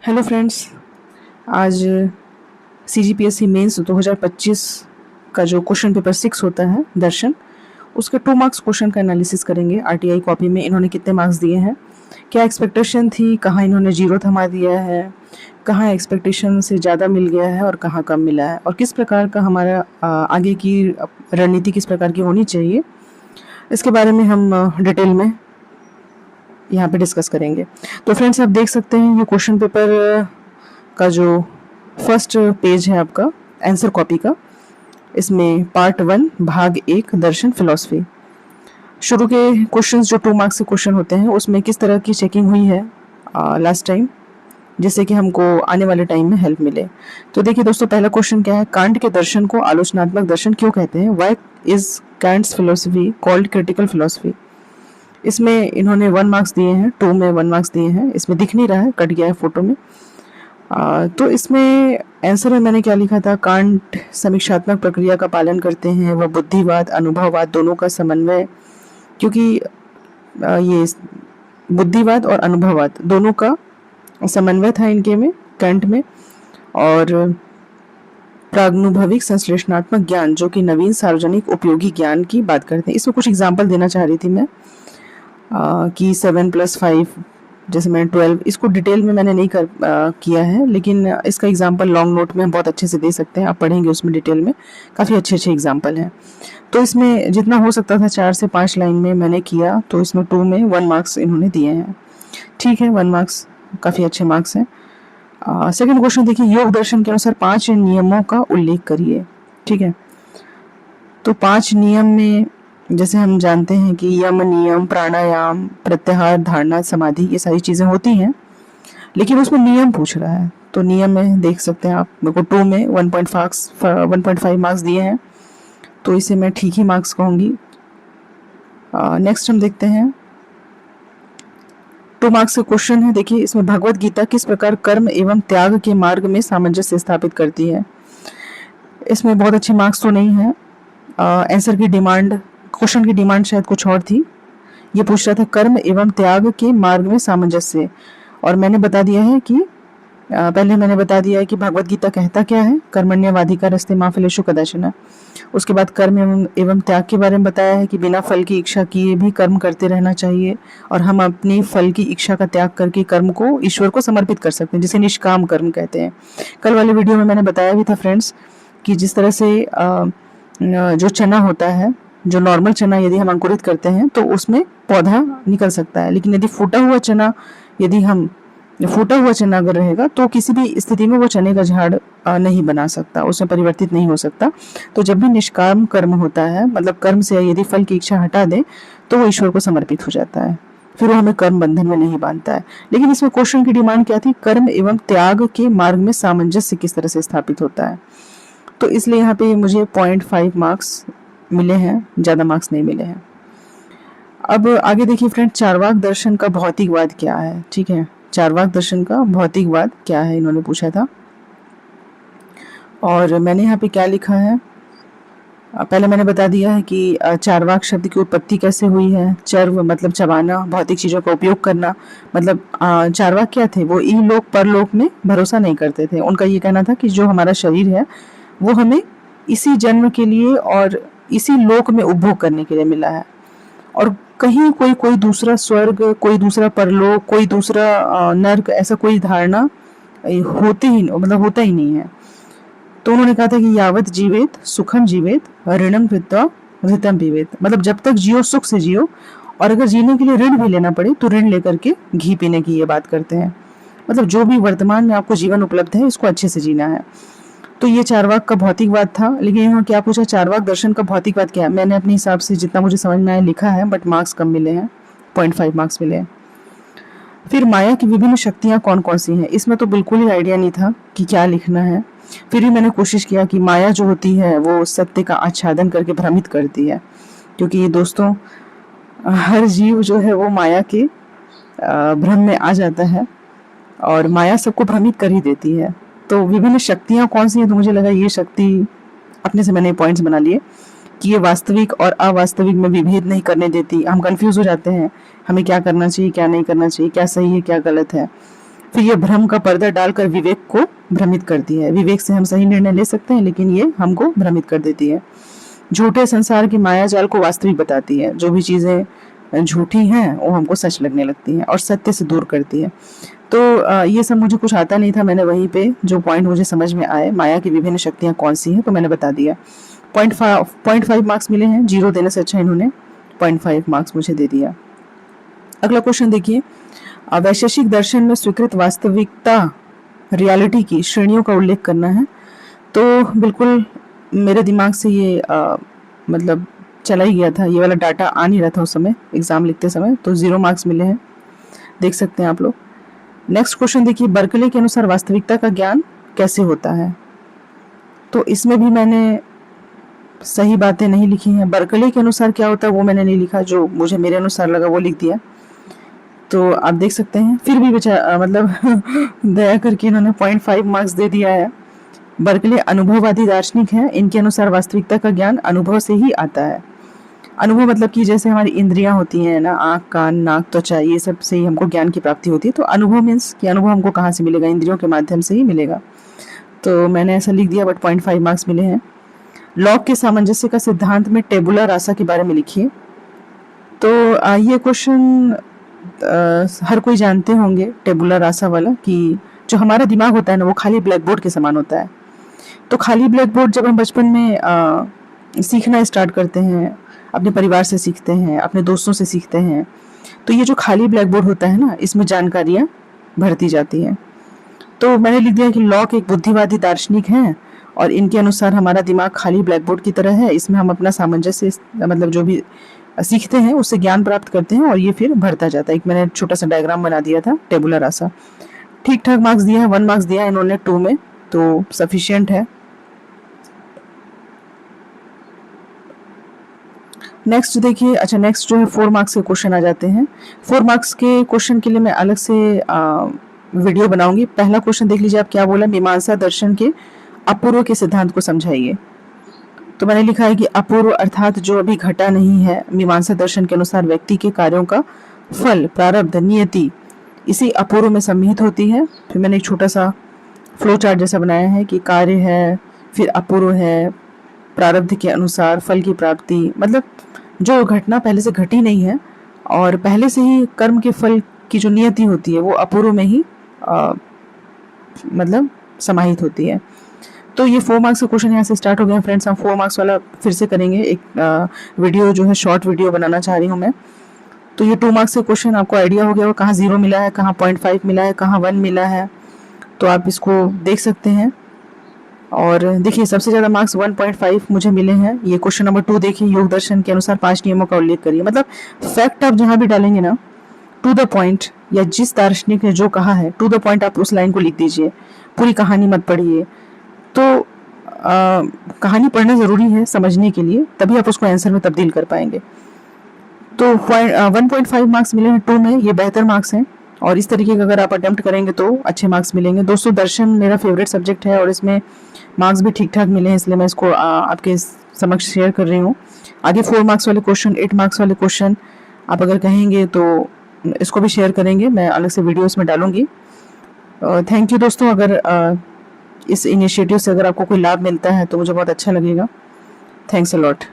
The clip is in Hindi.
Hello friends. आज CGPSC मेंस 2025 का जो क्वेश्चन पेपर 6 होता है दर्शन, उसके 2 मार्क्स क्वेश्चन का एनालिसिस करेंगे। RTI कॉपी में इन्होंने कितने मार्क्स दिए हैं, क्या एक्सपेक्टेशन थी, कहाँ इन्होंने जीरो थमा दिया है, कहाँ एक्सपेक्टेशन से ज़्यादा मिल गया है और कहाँ कम मिला है, और किस प्रकार का हमारा आगे की रणनीति किस प्रकार की होनी चाहिए, इसके बारे में हम डिटेल में यहाँ पे डिस्कस करेंगे। तो फ्रेंड्स, आप देख सकते हैं ये क्वेश्चन पेपर का जो फर्स्ट पेज है आपका आंसर कॉपी का, इसमें पार्ट 1 भाग 1 दर्शन फिलॉसफी, शुरू के क्वेश्चंस जो 2 मार्क्स के क्वेश्चन होते हैं उसमें किस तरह की चेकिंग हुई है लास्ट टाइम, जिससे कि हमको आने वाले टाइम में हेल्प मिले। तो देखिए दोस्तों, पहला क्वेश्चन क्या है, कांट के दर्शन को आलोचनात्मक दर्शन क्यों कहते हैं? Why is Kant's philosophy called critical philosophy? इसमें इन्होंने 1 मार्क्स दिए हैं, 2 में 1 मार्क्स दिए हैं। इसमें दिख नहीं रहा है, कट गया है फोटो में। तो इसमें आंसर में मैंने क्या लिखा था, कांट समीक्षात्मक प्रक्रिया का पालन करते हैं, वह बुद्धिवाद अनुभववाद दोनों का समन्वय, क्योंकि ये बुद्धिवाद और अनुभववाद दोनों का समन्वय था इनके में, कांट में। और प्रागनुभविक संश्लेषणात्मक ज्ञान जो कि नवीन सार्वजनिक उपयोगी ज्ञान की बात करते हैं। इसमें कुछ एग्जाम्पल देना चाह रही थी मैं कि 7+5 जैसे मैंने 12, इसको डिटेल में मैंने नहीं किया है, लेकिन इसका एग्जांपल लॉन्ग नोट में हम बहुत अच्छे से दे सकते हैं। आप पढ़ेंगे उसमें डिटेल में, काफ़ी अच्छे अच्छे एग्जांपल हैं। तो इसमें जितना हो सकता था 4 से 5 लाइन में मैंने किया, तो इसमें 2 में 1 मार्क्स इन्होंने दिए हैं। ठीक है, 1 मार्क्स काफ़ी अच्छे मार्क्स हैं। सेकेंड क्वेश्चन देखिए, योग दर्शन के अनुसार 5 नियमों का उल्लेख करिए। ठीक है, तो 5 नियम में जैसे हम जानते हैं कि यम, नियम, प्राणायाम, प्रत्याहार, धारणा, समाधि, ये सारी चीज़ें होती हैं, लेकिन उसमें नियम पूछ रहा है। तो नियम में देख सकते हैं आप, मेरे को 2 में 1.5 मार्क्स दिए हैं, तो इसे मैं ठीक ही मार्क्स कहूँगी। नेक्स्ट हम देखते हैं 2 मार्क्स का क्वेश्चन है। देखिए, इसमें भगवत गीता किस प्रकार कर्म एवं त्याग के मार्ग में सामंजस्य स्थापित करती है? इसमें बहुत अच्छे मार्क्स तो नहीं है। आंसर की डिमांड, क्वेश्चन की डिमांड शायद कुछ और थी। ये पूछ रहा था कर्म एवं त्याग के मार्ग में सामंजस्य, और मैंने बता दिया है कि पहले मैंने बता दिया है कि भगवत गीता कहता क्या है, कर्मण्यवाधिका रस्ते मा फलेषु कदाचन। उसके बाद कर्म एवं त्याग के बारे में बताया है कि बिना फल की इच्छा किए भी कर्म करते रहना चाहिए, और हम अपनी फल की इच्छा का त्याग करके कर्म को ईश्वर को समर्पित कर सकते हैं, जिसे निष्काम कर्म कहते हैं। कल वाले वीडियो में मैंने बताया भी था फ्रेंड्स कि जिस तरह से जो चना होता है, जो नॉर्मल चना यदि हम अंकुरित करते हैं तो उसमें पौधा निकल सकता है, लेकिन यदि फूटा हुआ चना अगर रहेगा तो किसी भी स्थिति में वो चने का झाड़ नहीं बना सकता, उसमें परिवर्तित नहीं हो सकता। तो जब भी निष्काम कर्म होता है, मतलब कर्म से यदि फल की इच्छा हटा दे, तो वो ईश्वर को समर्पित हो जाता है, फिर वो हमें कर्म बंधन में नहीं बांधता है। लेकिन इसमें क्वेश्चन की डिमांड क्या थी, कर्म एवं त्याग के मार्ग में सामंजस्य किस तरह से स्थापित होता है। तो इसलिए यहाँ पे मुझे 0.5 मार्क्स मिले हैं, ज़्यादा मार्क्स नहीं मिले हैं। अब आगे देखिए फ्रेंड, चार्वाक दर्शन का भौतिकवाद क्या है? ठीक है, चार्वाक दर्शन का भौतिकवाद क्या है, इन्होंने पूछा था। और मैंने यहाँ पे क्या लिखा है, पहले मैंने बता दिया है कि चार्वाक शब्द की उत्पत्ति कैसे हुई है। चर्व मतलब चबाना, भौतिक चीज़ों का उपयोग करना, मतलब चार्वाक क्या थे, वो इहलोक परलोक में भरोसा नहीं करते थे। उनका ये कहना था कि जो हमारा शरीर है वो हमें इसी जन्म के लिए और इसी लोक में उपभोग करने के लिए मिला है, और कहीं कोई दूसरा स्वर्ग, कोई दूसरा परलोक, कोई दूसरा नर्क, ऐसा कोई धारणा होता ही नहीं है। तो उन्होंने कहा था कि यावत जीवेत सुखम जीवेत ऋणम कृत्वा घृतम पीवेत, मतलब जब तक जियो सुख से जियो, और अगर जीने के लिए ऋण भी लेना पड़े तो ऋण लेकर के घी पीने की ये बात करते हैं। मतलब जो भी वर्तमान में आपको जीवन उपलब्ध है, इसको अच्छे से जीना है। तो ये चार्वाक का भौतिकवाद था। लेकिन इन्होंने क्या पूछा, चार्वाक दर्शन का भौतिकवाद क्या है? मैंने अपने हिसाब से जितना मुझे समझ में आया लिखा है, बट मार्क्स कम मिले हैं, 0.5 मार्क्स मिले हैं। फिर माया की विभिन्न शक्तियाँ कौन कौन सी हैं? इसमें तो बिल्कुल ही आइडिया नहीं था कि क्या लिखना है। फिर भी मैंने कोशिश किया कि माया जो होती है वो सत्य का आच्छादन करके भ्रमित करती है, क्योंकि ये दोस्तों हर जीव जो है वो माया के भ्रम में आ जाता है, और माया सबको भ्रमित कर ही देती है। तो विभिन्न शक्तियाँ कौन सी हैं, तो मुझे लगा ये शक्ति, अपने से मैंने पॉइंट्स बना लिए कि ये वास्तविक और अवास्तविक में विभेद नहीं करने देती। हम कंफ्यूज हो जाते हैं, हमें क्या करना चाहिए, क्या नहीं करना चाहिए, क्या सही है, क्या गलत है। फिर ये भ्रम का पर्दा डालकर विवेक को भ्रमित करती है। विवेक से हम सही निर्णय ले सकते हैं, लेकिन ये हमको भ्रमित कर देती है। झूठे संसार की माया जाल को वास्तविक बताती है। जो भी चीज़ें झूठी हैं वो हमको सच लगने लगती हैं और सत्य से दूर करती है। तो ये सब मुझे कुछ आता नहीं था, मैंने वहीं पे जो पॉइंट मुझे समझ में आए, माया की विभिन्न शक्तियाँ कौन सी हैं, तो मैंने बता दिया। 0.5 मार्क्स मिले हैं, 0 देने से अच्छा इन्होंने 0.5 मार्क्स मुझे दे दिया। अगला क्वेश्चन देखिए, वैशेषिक दर्शन में स्वीकृत वास्तविकता रियलिटी की श्रेणियों का उल्लेख करना है। तो बिल्कुल मेरे दिमाग से ये मतलब चला ही गया था, ये वाला डाटा आ नहीं रहा था उस समय एग्ज़ाम लिखते समय, तो 0 मार्क्स मिले हैं, देख सकते हैं आप लोग। नेक्स्ट क्वेश्चन देखिए, बर्कले के अनुसार वास्तविकता का ज्ञान कैसे होता है। तो इसमें भी मैंने सही बातें नहीं लिखी हैं। बर्कले के अनुसार क्या होता है वो मैंने नहीं लिखा, जो मुझे मेरे अनुसार लगा वो लिख दिया। तो आप देख सकते हैं, फिर भी मतलब दया करके इन्होंने 0.5 मार्क्स दे दिया है। बर्कले अनुभववादी दार्शनिक हैं, इनके अनुसार वास्तविकता का ज्ञान अनुभव से ही आता है। अनुभव मतलब कि जैसे हमारी इंद्रियां होती हैं ना, आँख, कान, नाक, त्वचा, ये सब से ही हमको ज्ञान की प्राप्ति होती है। तो अनुभव मीन्स कि अनुभव हमको कहाँ से मिलेगा, इंद्रियों के माध्यम से ही मिलेगा। तो मैंने ऐसा लिख दिया, बट 0.5 मार्क्स मिले हैं। लॉग के सामंजस्य का सिद्धांत में टेबुला रासा के बारे में लिखिए। तो ये क्वेश्चन हर कोई जानते होंगे, टेबुला रासा वाला, कि जो हमारा दिमाग होता है ना वो खाली ब्लैक बोर्ड के समान होता है। तो खाली ब्लैक बोर्ड जब हम बचपन में सीखना स्टार्ट करते हैं, अपने परिवार से सीखते हैं, अपने दोस्तों से सीखते हैं, तो ये जो खाली ब्लैक बोर्ड होता है ना, इसमें जानकारियाँ भरती जाती हैं। तो मैंने लिख दिया कि लॉक एक बुद्धिवादी दार्शनिक हैं और इनके अनुसार हमारा दिमाग खाली ब्लैक बोर्ड की तरह है, इसमें हम अपना सामंजस्य मतलब जो भी सीखते हैं उससे ज्ञान प्राप्त करते हैं और ये फिर भरता जाता है। एक मैंने छोटा सा डायग्राम बना दिया था, टेबुला रासा। ठीक ठाक मार्क्स दिया है, 1 मार्क्स दिया है इन्होंने 2 में, तो सफिशिएंट है। नेक्स्ट देखिए, अच्छा नेक्स्ट जो है 4 मार्क्स के क्वेश्चन आ जाते हैं। 4 मार्क्स के क्वेश्चन के लिए मैं अलग से वीडियो बनाऊंगी। पहला क्वेश्चन देख लीजिए, आप क्या बोला, मीमांसा दर्शन के अपूर्व के सिद्धांत को समझाइए। तो मैंने लिखा है कि अपूर्व अर्थात जो अभी घटा नहीं है। मीमांसा दर्शन के अनुसार व्यक्ति के कार्यों का फल, प्रारब्ध, नियति इसी अपूर्व में सम्मिलित होती है। फिर मैंने एक छोटा सा फ्लो चार्ट जैसा बनाया है कि कार्य है, फिर अपूर्व है, प्रारब्ध के अनुसार फल की प्राप्ति, मतलब जो घटना पहले से घटी नहीं है और पहले से ही कर्म के फल की जो नियति होती है वो अपूर्व में ही मतलब समाहित होती है। तो ये 4 मार्क्स का क्वेश्चन यहाँ से स्टार्ट हो गया फ्रेंड्स। हम 4 मार्क्स वाला फिर से करेंगे, एक वीडियो जो है शॉर्ट वीडियो बनाना चाह रही हूँ मैं। तो ये 2 मार्क्स का क्वेश्चन आपको आइडिया हो गया वो कहाँ 0 मिला है, कहाँ 0.5 मिला है, कहाँ 1 मिला है, तो आप इसको देख सकते हैं। और देखिए सबसे ज़्यादा मार्क्स 1.5 मुझे मिले हैं। ये क्वेश्चन नंबर 2 देखिए, योग दर्शन के अनुसार 5 नियमों का उल्लेख करिए। मतलब फैक्ट आप जहाँ भी डालेंगे ना, टू द पॉइंट, या जिस दार्शनिक ने जो कहा है टू द पॉइंट आप उस लाइन को लिख दीजिए, पूरी कहानी मत पढ़िए। तो कहानी पढ़ना ज़रूरी है समझने के लिए, तभी आप उसको आंसर में तब्दील कर पाएंगे। तो 1.5 मार्क्स मिले हैं 2 में, ये बेहतर मार्क्स हैं और इस तरीके का अगर आप अटेम्प्ट करेंगे तो अच्छे मार्क्स मिलेंगे। दोस्तों दर्शन मेरा फेवरेट सब्जेक्ट है और इसमें मार्क्स भी ठीक ठाक मिले हैं, इसलिए मैं इसको आपके समक्ष शेयर कर रही हूँ। आगे 4 मार्क्स वाले क्वेश्चन, 8 मार्क्स वाले क्वेश्चन आप अगर कहेंगे तो इसको भी शेयर करेंगे, मैं अलग से वीडियो इसमें डालूंगी। थैंक यू दोस्तों, अगर इस इनिशिएटिव से अगर आपको कोई लाभ मिलता है तो मुझे बहुत अच्छा लगेगा। Thanks a lot.